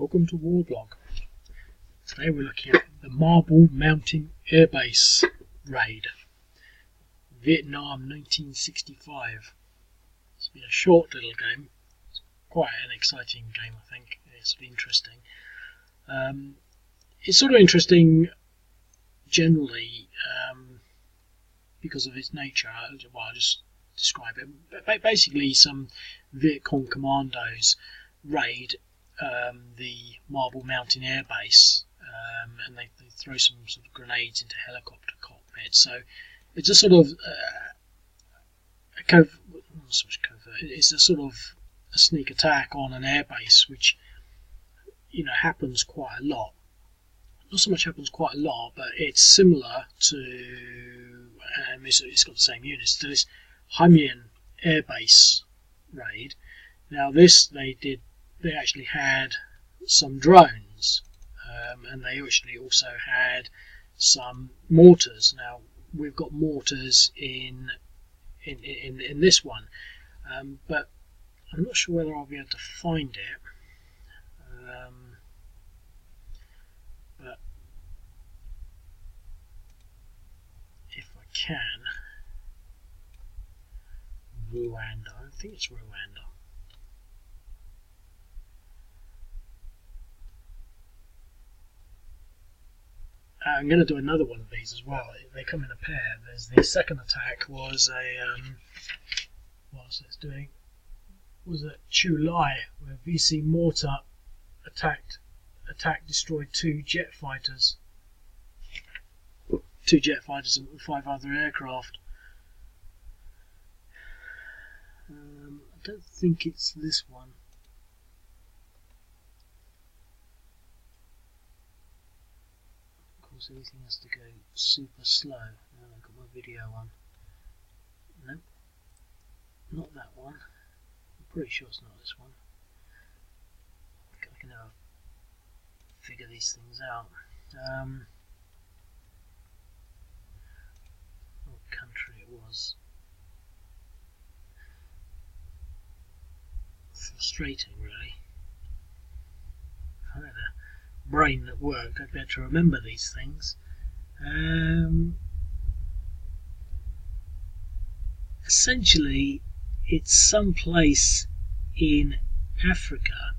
Welcome to Warblog. Today we're looking at the Mountain Airbase raid, Vietnam 1965. It's been a short little game. It's quite an exciting game, I think. It's interesting. It's sort of interesting generally because of its nature. Well, I'll just describe it. Basically, some Viet Cong Commandos raid the Mountain Airbase, and they throw some sort of grenades into helicopter cockpits. So it's a sort of not so much covert. It's a sort of a sneak attack on an airbase, which happens quite a lot. Not so much happens quite a lot, but it's similar to it's got the same units to this Mountain Airbase raid. Now this they actually had some drones, and they actually also had some mortars. Now we've got mortars in this one, but I'm not sure whether I'll be able to find it. But if I can, Rwanda. I think it's Rwanda. I'm going to do another one of these as well. They come in a pair. There's the second attack was what was it doing? Was it Chu Lai, where VC mortar destroyed two jet fighters and 5 other aircraft. I don't think it's this one. Of course, everything has to go super slow. Now I've got my video on. Nope, not that one. I'm pretty sure it's not this one. I can never figure these things out. What country it was? Frustrating, really. I had a brain that worked, I'd be able to remember these things. Essentially, it's some place in Africa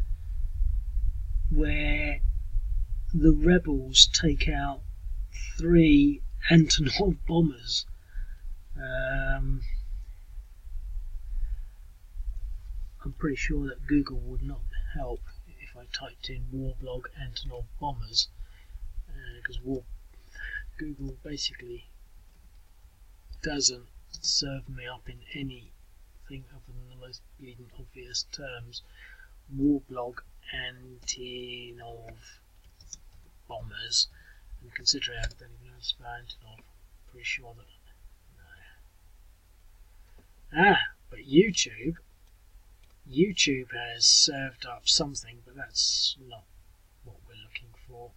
where the rebels take out 3 Antonov bombers. I'm pretty sure that Google would not help if I typed in Warblog Antonov bombers, because Google basically doesn't serve me up in anything other than the most bleeding obvious terms. Warblog Antonov bombers, and considering I don't even know how to spell Antonov, I'm pretty sure that no. But YouTube has served up something, but that's not what we're looking for.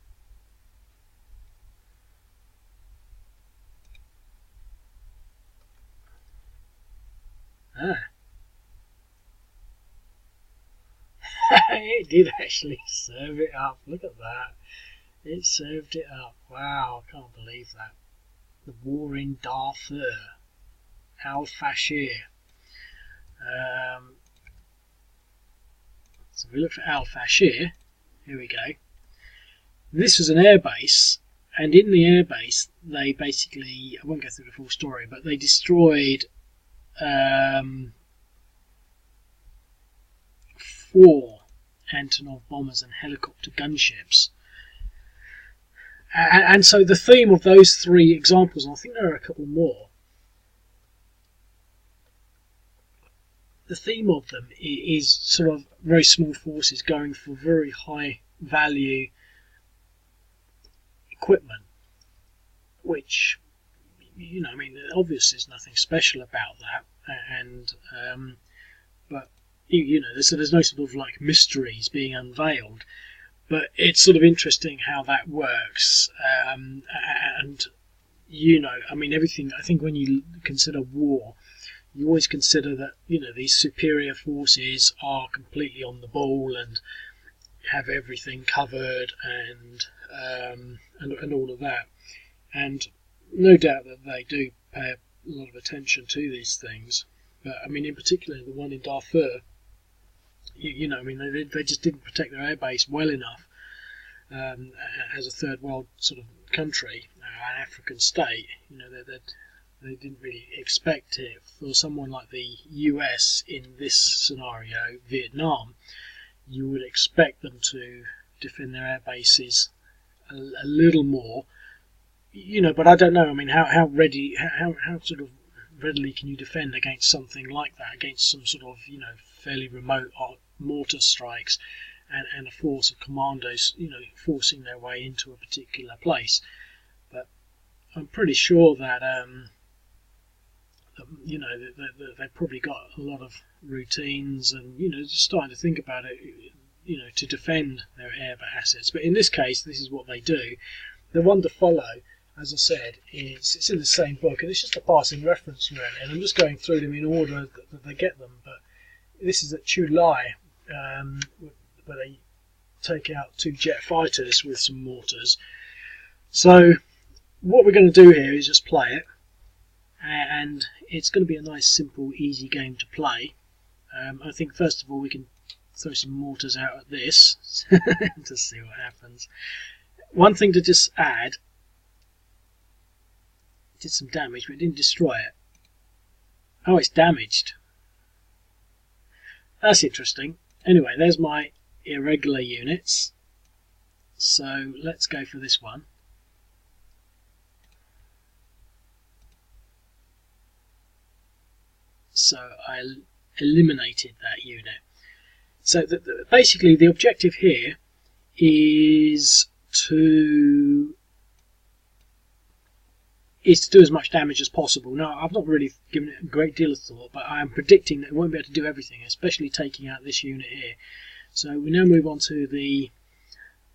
It did actually serve it up. Look at that. It served it up. Wow, I can't believe that. The war in Darfur. Al-Fashir. So if we look for Al-Fashir, here we go. This was an airbase, and in the airbase they basically, I won't go through the full story, but they destroyed 4 Antonov bombers and helicopter gunships. And so the theme of those 3 examples, and I think there are a couple more, the theme of them is sort of very small forces going for very high value equipment, which, I mean, obviously there's nothing special about that, and but there's no sort of like mysteries being unveiled, but it's sort of interesting how that works, and I mean, everything. I think when you consider war, you always consider that these superior forces are completely on the ball, and have everything covered and all of that. And no doubt that they do pay a lot of attention to these things. But I mean, in particular, the one in Darfur, I mean, they just didn't protect their airbase well enough as a third world sort of country, an African state. They didn't really expect it. For someone like the US in this scenario, Vietnam, you would expect them to defend their air bases a little more, but I don't know. I mean, how sort of readily can you defend against something like that, against some sort of fairly remote mortar strikes and a force of commandos forcing their way into a particular place? But I'm pretty sure that they've probably got a lot of routines and just starting to think about it, to defend their air assets. But in this case, this is what they do. The one to follow, as I said, it's in the same book, and it's just a passing reference really, and I'm just going through them in order that they get them. But this is at Chu Lai, where they take out 2 jet fighters with some mortars. So what we're going to do here is just play it, and it's going to be a nice, simple, easy game to play. I think first of all we can throw some mortars out at this to see what happens. One thing to just add, it did some damage, but it didn't destroy it. Oh, it's damaged. That's interesting. Anyway, there's my irregular units. So let's go for this one. So I eliminated that unit. So basically the objective here is to do as much damage as possible. Now, I've not really given it a great deal of thought, but I am predicting that it won't be able to do everything, especially taking out this unit here. So we now move on to the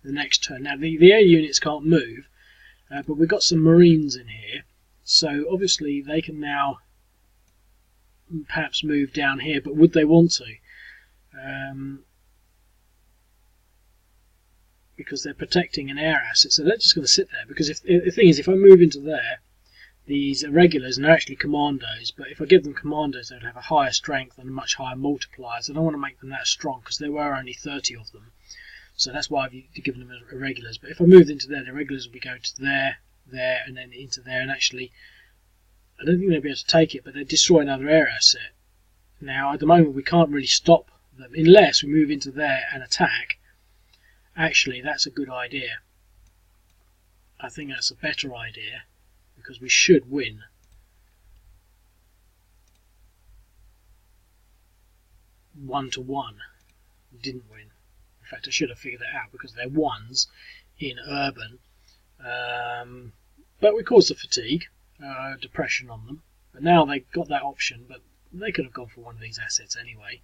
next turn. Now, the air units can't move, but we've got some Marines in here. So obviously they can now perhaps move down here, but would they want to? Because they're protecting an air asset, so they're just going to sit there. Because the thing is, if I move into there, these irregulars, and they're actually commandos, but if I give them commandos, they would have a higher strength and much higher multipliers. I don't want to make them that strong because there were only 30 of them, so that's why I've given them irregulars. But if I moved into there, the irregulars would be going to there, and then into there, and actually, I don't think they'd be able to take it, but they'd destroy another air asset. Now, at the moment, we can't really stop them unless we move into there and attack. Actually, that's a good idea. I think that's a better idea because we should win. One to one. We didn't win. In fact, I should have figured that out because they're ones in urban. But we caused the fatigue, depression on them. But now they've got that option, but they could have gone for one of these assets anyway.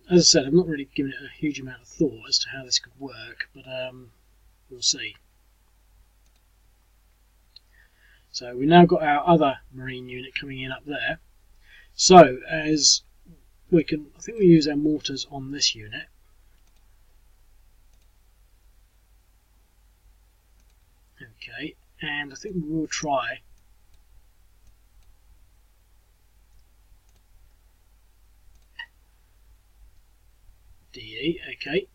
As I said, I've not really given it a huge amount of thought as to how this could work, but we'll see. So we've now got our other Marine unit coming in up there. So as we can, I think we use our mortars on this unit. Okay, and I think we will try DE, okay,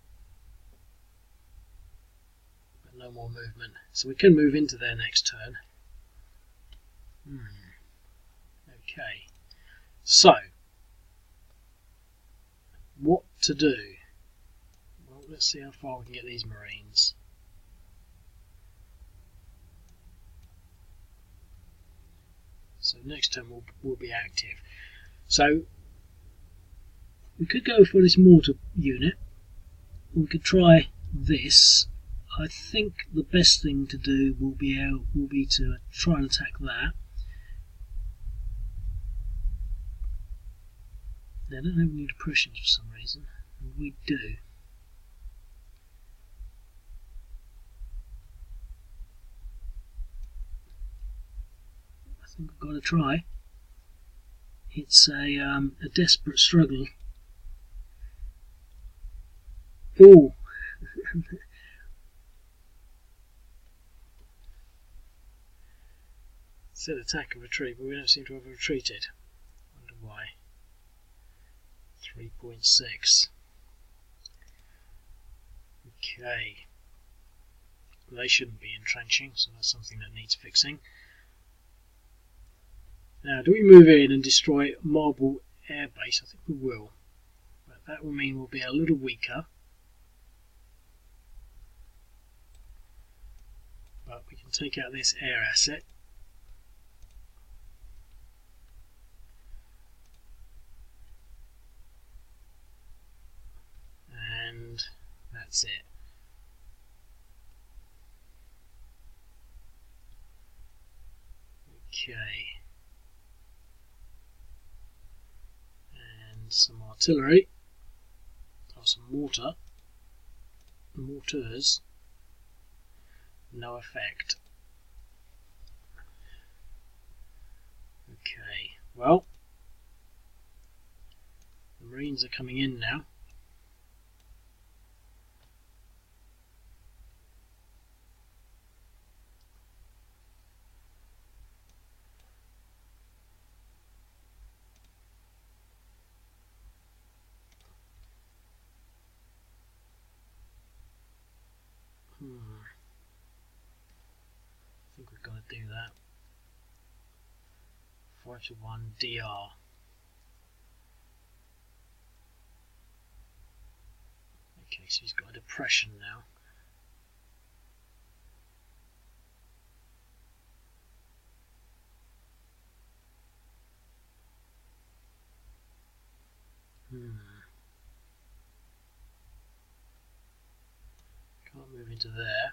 but no more movement, so we can move into their next turn. Okay, so what to do? Well, let's see how far we can get these Marines. So next turn we'll be active. So we could go for this mortar unit. We could try this. I think the best thing to do will be to try and attack that. They don't have any depressions for some reason, and we do. I think we've got to try. It's a desperate struggle. Ooh. Said attack and retreat, but we don't seem to have retreated. Wonder why. 3.6. Okay. They shouldn't be entrenching, so that's something that needs fixing. Now, do we move in and destroy Mountain Airbase? I think we will. But that will mean we'll be a little weaker. But we can take out this air asset. And that's it. Okay. And some artillery. Or some mortar. Mortars. No effect. Okay, well, the Marines are coming in now. I think we've got to do that. 5-1 DR. Okay, so he's got a depression now. Can't move into there.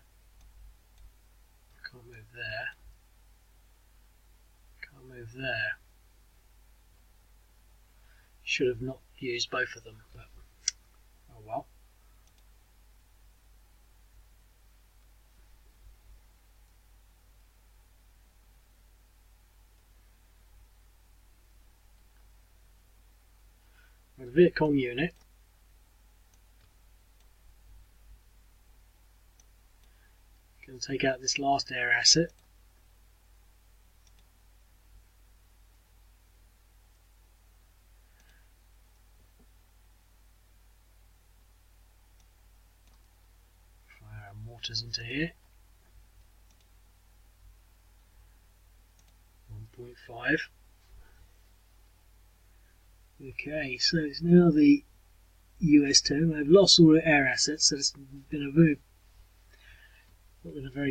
Can't move there. Can't move there. Should have not used both of them, but oh well. With a Viet Cong unit. Going to take out this last air asset. Fire our mortars into here. 1.5. Okay, so it's now the US turn. They've lost all the air assets, so it's been a very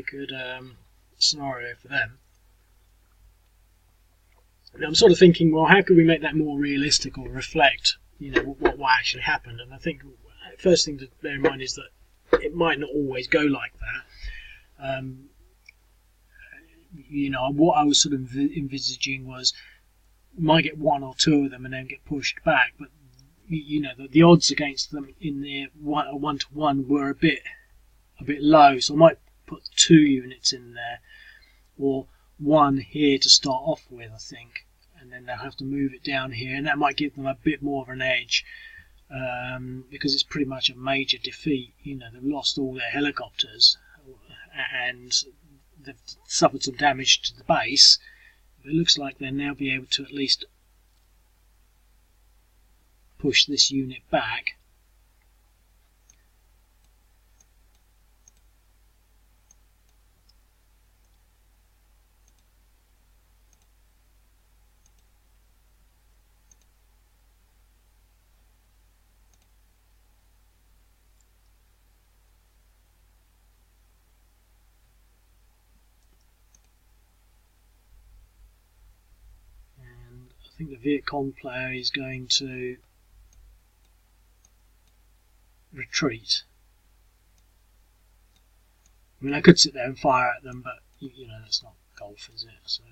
good scenario for them. Now I'm sort of thinking, well, how could we make that more realistic or reflect, what actually happened? And I think the first thing to bear in mind is that it might not always go like that. What I was sort of envisaging was we might get one or two of them and then get pushed back, but the odds against them in their 1-to-1 were a bit low, so I might put 2 units in there, or 1 here to start off with, I think, and then they'll have to move it down here, and that might give them a bit more of an edge, because it's pretty much a major defeat. They've lost all their helicopters and they've suffered some damage to the base. It looks like they'll now be able to at least push this unit back. I think the Viet Cong player is going to retreat. I mean, I could sit there and fire at them, but that's not golf, is it? So,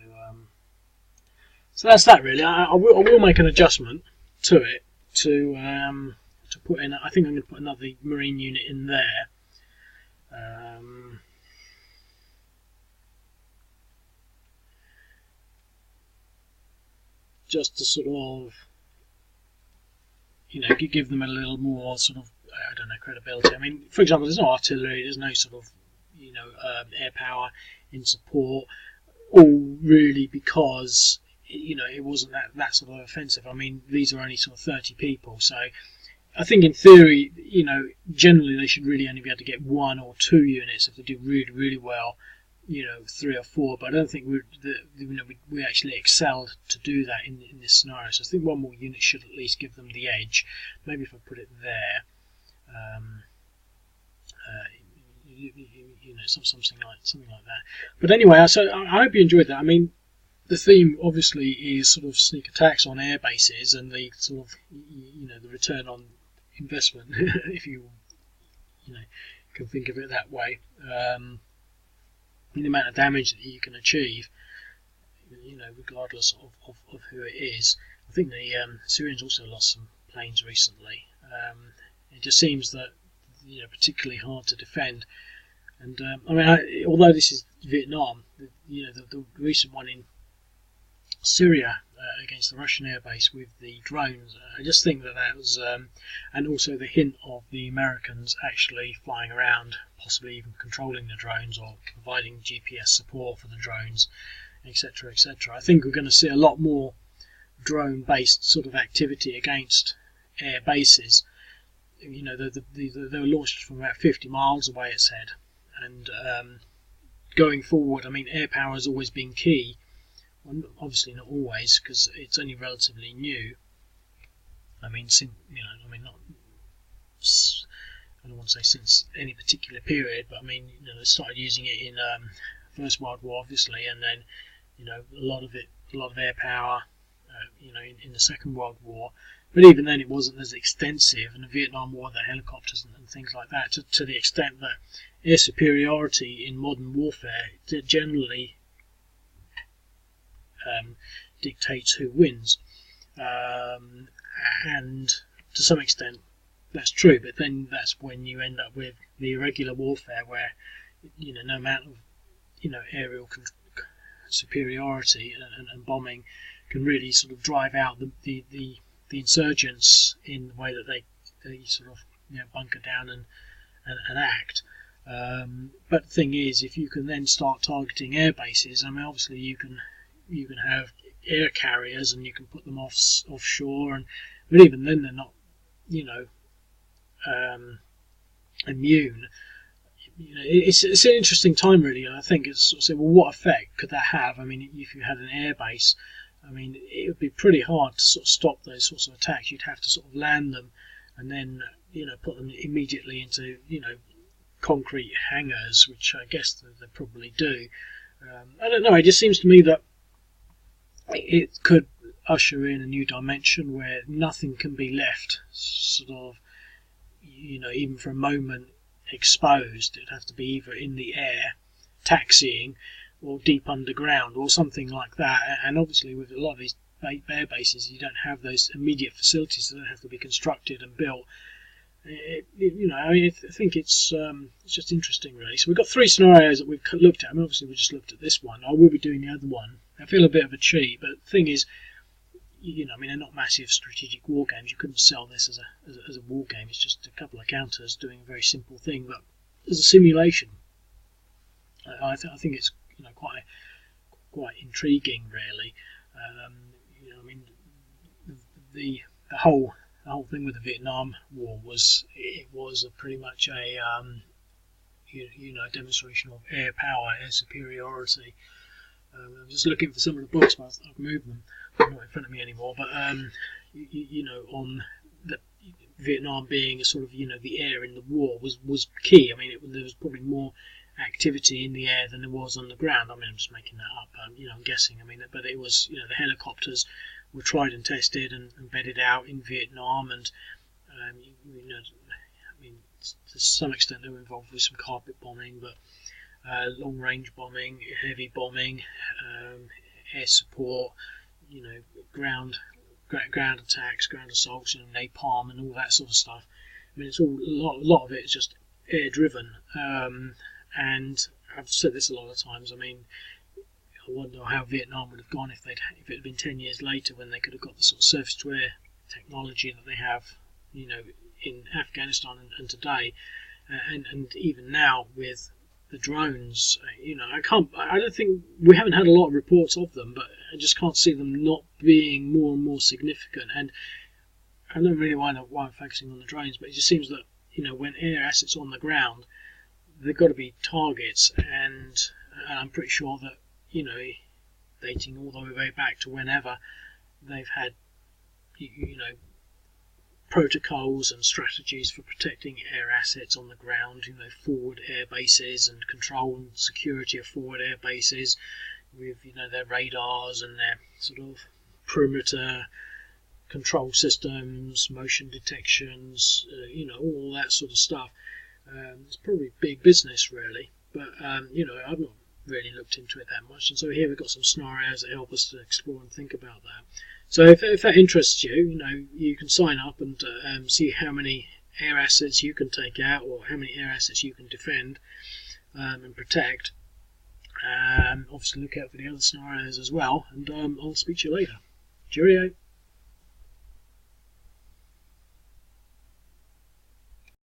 so that's that really. I will make an adjustment to it to put in. I think I'm going to put another Marine unit in there. Just to sort of, give them a little more sort of I don't know, credibility. I mean, for example, there's no artillery, there's no sort of, air power in support, all really because, it wasn't that sort of offensive. I mean, these are only sort of 30 people, so I think in theory, generally they should really only be able to get 1 or 2 units if they do really, really well, 3 or 4. But I don't think we actually excelled to do that in this scenario. So I think 1 more unit should at least give them the edge. Maybe if I put it there, something like that. But anyway, so I hope you enjoyed that. I mean, the theme obviously is sort of sneak attacks on air bases and the sort of the return on investment, if you can think of it that way. The amount of damage that you can achieve, regardless of who it is. I think the Syrians also lost some planes recently. It just seems that particularly hard to defend. And I mean, although this is Vietnam, the recent one in Syria against the Russian airbase with the drones, I just think that was, and also the hint of the Americans actually flying around, possibly even controlling the drones or providing GPS support for the drones, etc., etc. I think we're going to see a lot more drone-based sort of activity against air bases. They were launched from about 50 miles away, it said, and going forward, I mean, air power has always been key. Well, obviously not always, because it's only relatively new. I mean, not. I don't want to say since any particular period, but I mean, they started using it in First World War, obviously, and then a lot of air power, in the Second World War. But even then, it wasn't as extensive. In the Vietnam War, the helicopters and things like that, to the extent that air superiority in modern warfare generally dictates who wins, and to some extent that's true. But then that's when you end up with the irregular warfare, where no amount of aerial superiority and bombing can really sort of drive out the insurgents in the way that they sort of bunker down and act. But the thing is, if you can then start targeting air bases, I mean, obviously you can have air carriers and you can put them offshore, but even then they're not immune. It's an interesting time, really, and I think it's sort of say, well, what effect could that have? I mean, if you had an air base, I mean, it would be pretty hard to sort of stop those sorts of attacks. You'd have to sort of land them and then put them immediately into concrete hangars, which I guess they probably do. I don't know. It just seems to me that it could usher in a new dimension where nothing can be left sort of, even for a moment exposed. It'd have to be either in the air, taxiing, or deep underground, or something like that. And obviously, with a lot of these air bases, you don't have those immediate facilities that have to be constructed and built. I think it's just interesting, really. So we've got 3 scenarios that we've looked at. I mean, obviously, we just looked at this one. I will be doing the other one. I feel a bit of a cheat, but the thing is, I mean, they're not massive strategic war games. You couldn't sell this as a war game. It's just a couple of counters doing a very simple thing. But as a simulation, I think it's quite intriguing, really. I mean, the whole thing with the Vietnam War was pretty much a demonstration of air power, air superiority. I'm just looking for some of the books, but I've moved them. They're not in front of me anymore. But on the Vietnam being a sort of the air in the war was key. I mean, there was probably more activity in the air than there was on the ground. I mean, I'm just making that up. I'm guessing. I mean, but it was the helicopters were tried and tested and bedded out in Vietnam, and I mean, to some extent they were involved with some carpet bombing, but long-range bombing, heavy bombing, air support, ground attacks, ground assaults, napalm and all that sort of stuff. I mean, it's all a lot of it is just air-driven, and I've said this a lot of times. I mean, I wonder how Vietnam would have gone if it had been 10 years later, when they could have got the sort of surface-to-air technology that they have, in Afghanistan and today, and even now with the drones. I don't think we haven't had a lot of reports of them, but I just can't see them not being more and more significant. And I don't really why I'm focusing on the drones, but it just seems that when air assets on the ground, they've got to be targets, and I'm pretty sure that dating all the way back to whenever, they've had protocols and strategies for protecting air assets on the ground, forward air bases and control and security of forward air bases with their radars and their sort of perimeter control systems, motion detections, all that sort of stuff. It's probably big business really, but I've not really looked into it that much, and so here we've got some scenarios that help us to explore and think about that. So if that interests you, you can sign up and see how many air assets you can take out, or how many air assets you can defend and protect. Obviously look out for the other scenarios as well, and I'll speak to you later. Cheerio.